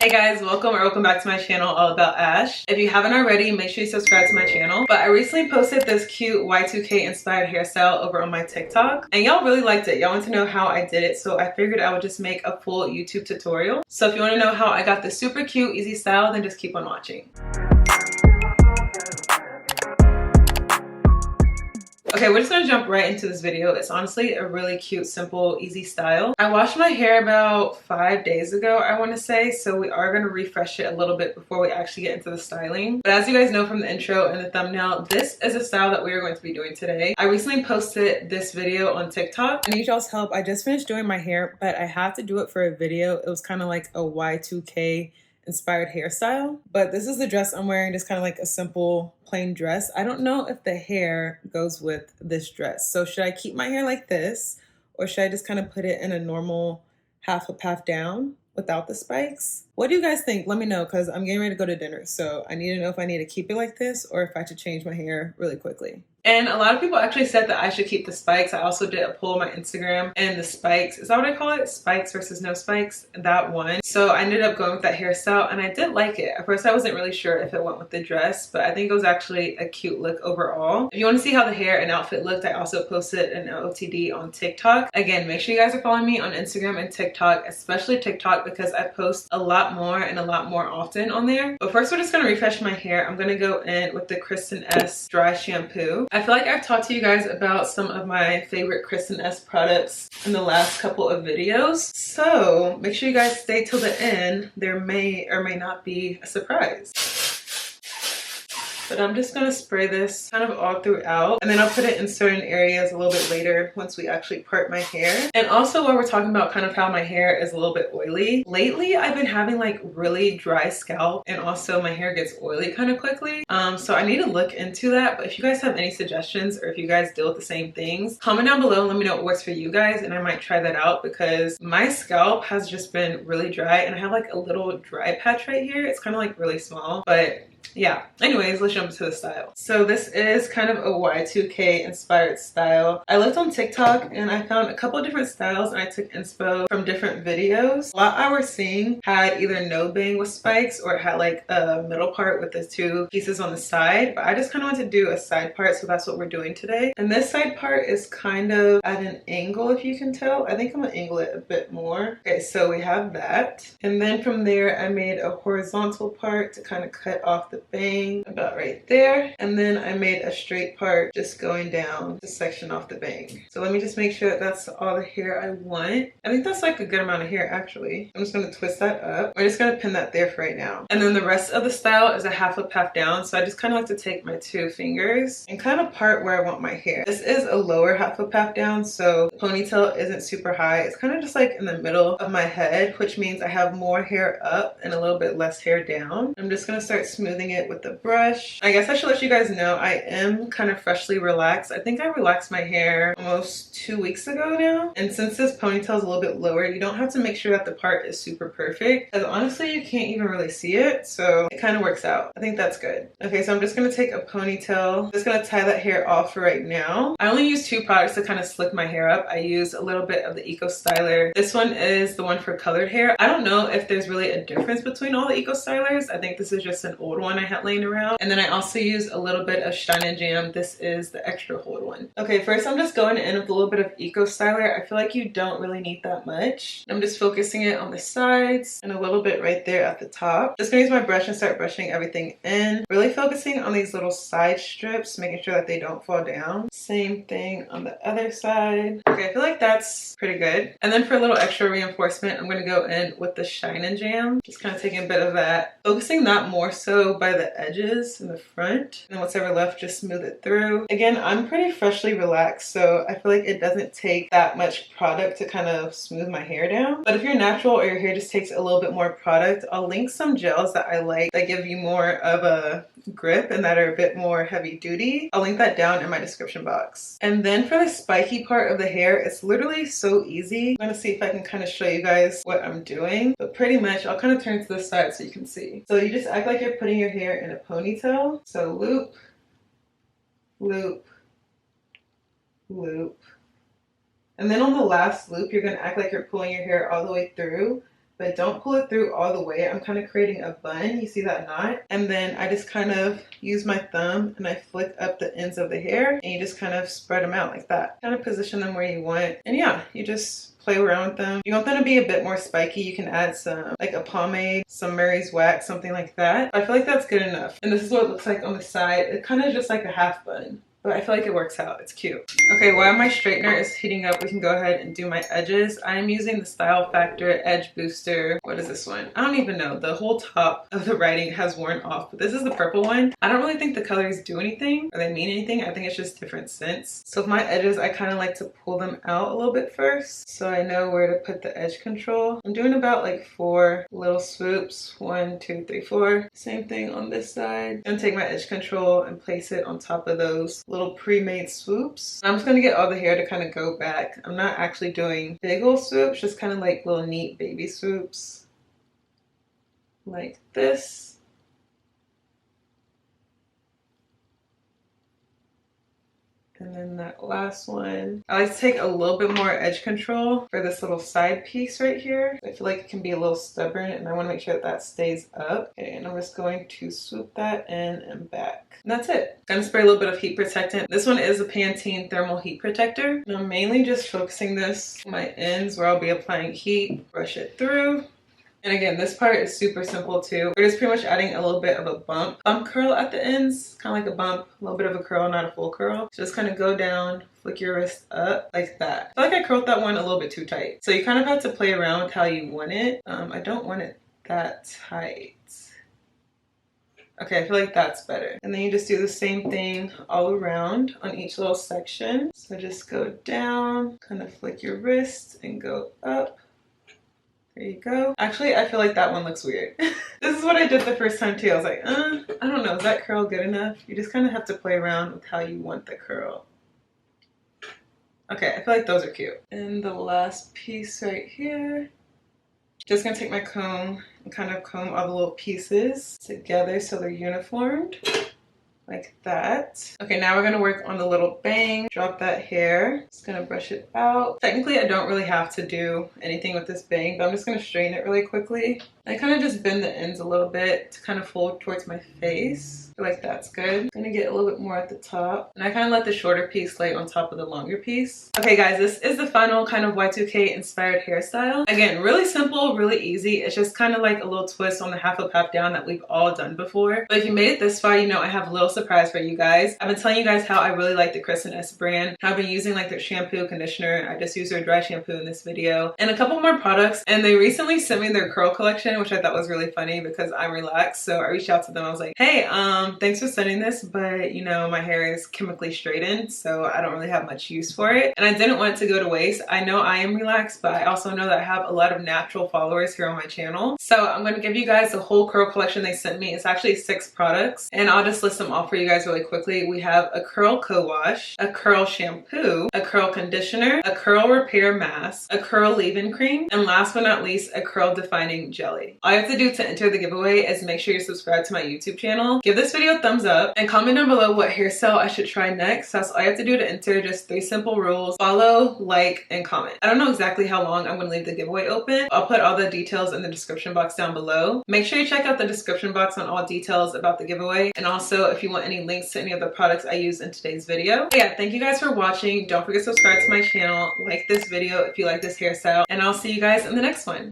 Hey guys, welcome back to my channel, All About Ash. If you haven't already, make sure you subscribe to my channel. But I recently posted this cute Y2K inspired hairstyle over on my TikTok, and y'all really liked it. Y'all want to know how I did it, so I figured I would just make a full YouTube tutorial. So if you want to know how I got this super cute, easy style, then just keep on watching. Okay, we're just gonna jump right into this video. It's honestly a really cute, simple, easy style. I washed my hair about 5 days ago, I want to say, so we are gonna refresh it a little bit before we actually get into the styling. But as you guys know from the intro and the thumbnail, this is a style that we are going to be doing today. I recently posted this video on TikTok. I need y'all's help. I just finished doing my hair, but I have to do it for a video. It was kind of like a Y2K inspired hairstyle, but this is the dress I'm wearing, just kind of like a simple plain dress. I don't know if the hair goes with this dress, so should I keep my hair like this, or should I just kind of put it in a normal half up, half down without the spikes? What do you guys think? Let me know, because I'm getting ready to go to dinner, so I need to know if I need to keep it like this or if I should change my hair really quickly. And a lot of people actually said that I should keep the spikes. I also did a poll on my Instagram, and the spikes, is that what I call it? Spikes versus no spikes, that one. So I ended up going with that hairstyle, and I did like it. At first I wasn't really sure if it went with the dress, but I think it was actually a cute look overall. If you want to see how the hair and outfit looked, I also posted an OOTD on TikTok. Again, make sure you guys are following me on Instagram and TikTok, especially TikTok, because I post a lot more and a lot more often on there. But first we're just going to refresh my hair. I'm going to go in with the Kristen S dry shampoo. I feel like I've talked to you guys about some of my favorite Kristen S products in the last couple of videos, so make sure you guys stay till the end. There may or may not be a surprise. But I'm just gonna spray this kind of all throughout, and then I'll put it in certain areas a little bit later once we actually part my hair. And also, while we're talking about kind of how my hair is a little bit oily, lately I've been having like really dry scalp, and also my hair gets oily kind of quickly. So I need to look into that. But if you guys have any suggestions, or if you guys deal with the same things, comment down below and let me know what works for you guys, and I might try that out, because my scalp has just been really dry, and I have like a little dry patch right here. It's kind of like really small, but yeah, anyways, let's jump into the style. So this is kind of a Y2K inspired style. I looked on TikTok and I found a couple of different styles, and I took inspo from different videos. A lot I was seeing had either no bang with spikes, or it had like a middle part with the two pieces on the side, but I just kind of wanted to do a side part, so that's what we're doing today. And this side part is kind of at an angle, if you can tell. I think I'm gonna angle it a bit more. Okay, so we have that, and then from there I made a horizontal part to kind of cut off the bang about right there, and then I made a straight part just going down to section off the bang. So let me just make sure that that's all the hair I want. I think that's like a good amount of hair actually. I'm just going to twist that up. We're just going to pin that there for right now. And then the rest of the style is a half up, half down. So I just kind of like to take my two fingers and kind of part where I want my hair. This is a lower half up, half down, so the ponytail isn't super high. It's kind of just like in the middle of my head, which means I have more hair up and a little bit less hair down. I'm just going to start smoothing it with the brush. I guess I should let you guys know I am kind of freshly relaxed. I think I relaxed my hair almost 2 weeks ago now. And since this ponytail is a little bit lower, you don't have to make sure that the part is super perfect, because honestly you can't even really see it, so it kind of works out. I think that's good. Okay, so I'm just going to take a ponytail. I'm just going to tie that hair off for right now. I only use two products to kind of slick my hair up. I use a little bit of the Eco Styler. This one is the one for colored hair. I don't know if there's really a difference between all the Eco Stylers. I think this is just an old one I had laying around. And then I also use a little bit of Shine and Jam. This is the extra hold one. Okay, first I'm just going in with a little bit of Eco Styler. I feel like you don't really need that much. I'm just focusing it on the sides and a little bit right there at the top. Just gonna use my brush and start brushing everything in. Really focusing on these little side strips, making sure that they don't fall down. Same thing on the other side. Okay, I feel like that's pretty good. And then for a little extra reinforcement, I'm gonna go in with the Shine and Jam. Just kind of taking a bit of that. Focusing that more so by the edges in the front, and then what's ever left, just smooth it through. Again, I'm pretty freshly relaxed, so I feel like it doesn't take that much product to kind of smooth my hair down. But if you're natural or your hair just takes a little bit more product, I'll link some gels that I like that give you more of a grip and that are a bit more heavy duty. I'll link that down in my description box. And then for the spiky part of the hair, it's literally so easy. I'm gonna see if I can kind of show you guys what I'm doing, but pretty much I'll kind of turn to the side so you can see. So you just act like you're putting your hair in a ponytail. So loop, loop, loop. And then on the last loop, you're gonna act like you're pulling your hair all the way through but don't pull it through all the way. I'm kind of creating a bun. You see that knot? And then I just kind of use my thumb and I flick up the ends of the hair, and you just kind of spread them out like that. Kind of position them where you want. And yeah, you just play around with them. You want them to be a bit more spiky. You can add some, like a pomade, some Murray's wax, something like that. I feel like that's good enough. And this is what it looks like on the side. It kind of just like a half bun, but I feel like it works out. It's cute. Okay, while my straightener is heating up, we can go ahead and do my edges. I'm using the Style Factor Edge Booster. What is this one? I don't even know. The whole top of the writing has worn off, but this is the purple one. I don't really think the colors do anything or they mean anything. I think it's just different scents. So with my edges, I kind of like to pull them out a little bit first, so I know where to put the edge control. I'm doing about like 4 little swoops. 1, 2, 3, 4. Same thing on this side. I'm gonna take my edge control and place it on top of those little pre-made swoops. I'm just gonna get all the hair to kind of go back. I'm not actually doing big old swoops, just kind of like little neat baby swoops like this. And then that last one, I like to take a little bit more edge control for this little side piece right here. I feel like it can be a little stubborn, and I want to make sure that that stays up. Okay, and I'm just going to swoop that in and back. And that's it. Gonna spray a little bit of heat protectant. This one is a Pantene Thermal Heat Protector. And I'm mainly just focusing this on my ends where I'll be applying heat. Brush it through. And again, this part is super simple too. We're just pretty much adding a little bit of a bump curl at the ends, kind of like a bump, a little bit of a curl, not a full curl. So just kind of go down, flick your wrist up like that. I feel like I curled that one a little bit too tight. So you kind of have to play around with how you want it. I don't want it that tight. Okay, I feel like that's better. And then you just do the same thing all around on each little section. So just go down, kind of flick your wrist and go up. There you go. Actually, I feel like that one looks weird. This is what I did the first time too. I was like, I don't know, is that curl good enough? You just kind of have to play around with how you want the curl. Okay, I feel like those are cute. And the last piece right here. Just gonna take my comb and kind of comb all the little pieces together so they're uniformed. Like that. Okay, now we're gonna work on the little bang. Drop that hair. Just gonna brush it out. Technically, I don't really have to do anything with this bang, but I'm just gonna straighten it really quickly. I kind of just bend the ends a little bit to kind of fold towards my face. I feel like that's good. I'm gonna get a little bit more at the top. And I kind of let the shorter piece lay on top of the longer piece. Okay guys, this is the final kind of Y2K inspired hairstyle. Again, really simple, really easy. It's just kind of like a little twist on the half up, half down that we've all done before. But if you made it this far, you know I have a little surprise for you guys. I've been telling you guys how I really like the Kristen S brand. I've been using like their shampoo, conditioner. I just used their dry shampoo in this video. And a couple more products. And they recently sent me their curl collection, which I thought was really funny because I'm relaxed. So I reached out to them. I was like, hey, thanks for sending this, but you know, my hair is chemically straightened, so I don't really have much use for it. And I didn't want it to go to waste. I know I am relaxed, but I also know that I have a lot of natural followers here on my channel. So I'm going to give you guys the whole curl collection they sent me. It's actually 6 products, and I'll just list them off for you guys really quickly. We have a curl co-wash, a curl shampoo, a curl conditioner, a curl repair mask, a curl leave-in cream, and last but not least, a curl defining jelly. All you have to do to enter the giveaway is make sure you're subscribed to my YouTube channel. Give this video a thumbs up and comment down below what hairstyle I should try next. That's all you have to do to enter. Just 3 simple rules: follow, like, and comment. I don't know exactly how long I'm going to leave the giveaway open. I'll put all the details in the description box down below. Make sure you check out the description box on all details about the giveaway, and also if you want any links to any of the products I used in today's video. But yeah, thank you guys for watching. Don't forget to subscribe to my channel, like this video if you like this hairstyle, and I'll see you guys in the next one.